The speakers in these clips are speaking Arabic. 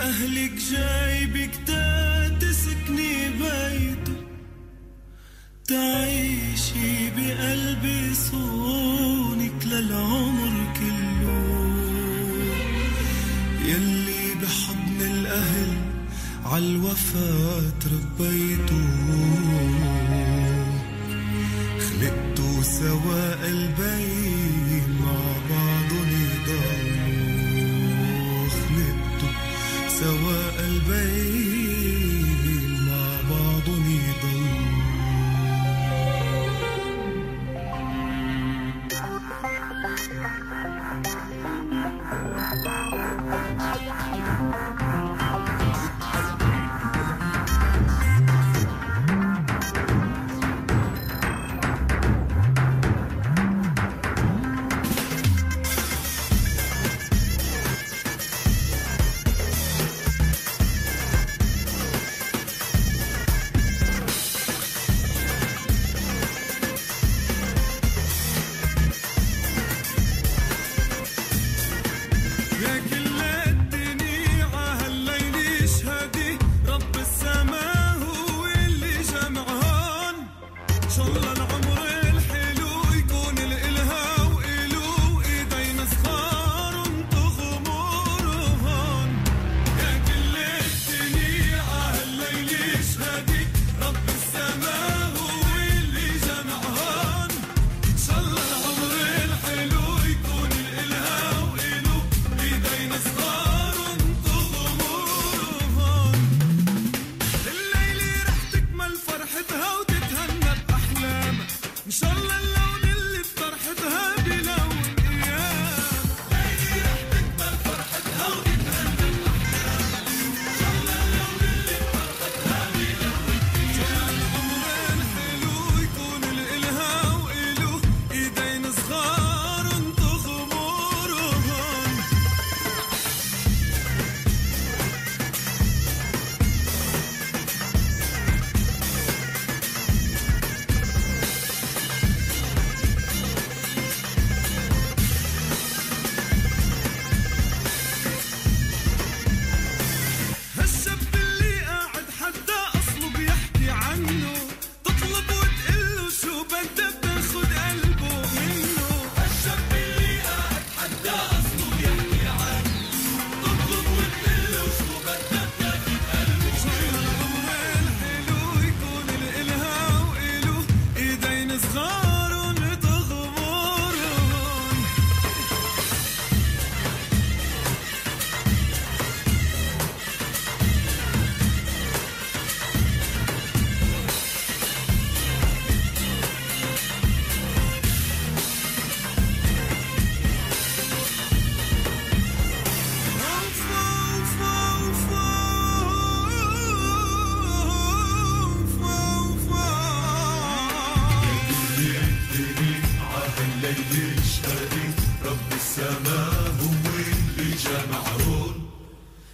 أهلك جايبك تسكني بيته، تعيشي بقلبي صونك للعمر كله، يلي بحضن الأهل عالوفا تربيتو، خلقتوا سوا قلبين مع بعضن يضلوا، خلقتوا سوا قلبين مع بعضن يضلوا.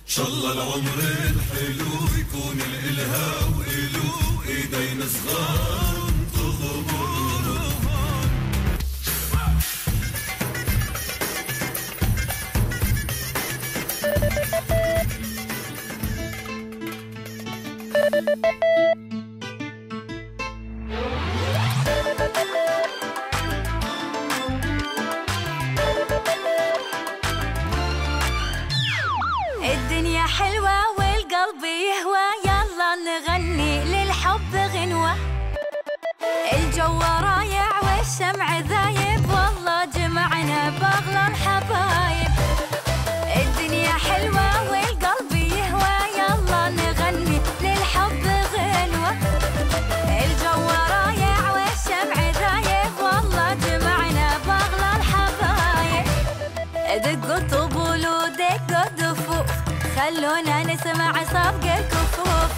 شالله العمر الحلو يكون الإلها وإلو إيدين صغار تغمرهن. الدنيا حلوة والقلب يهوى، يلا نغني للحب غنوة. الجو رايع والشمع ذايب، والله جمعنا بأغلى الحبايب. الدنيا حلوة والقلب يهوى، يلا نغني للحب غنوة. الجو رايع والشمع ذايب، والله جمعنا بأغلى الحبايب. دقوا طبول ودقوا دفوف، خلونا نسمع صفق الكفوف.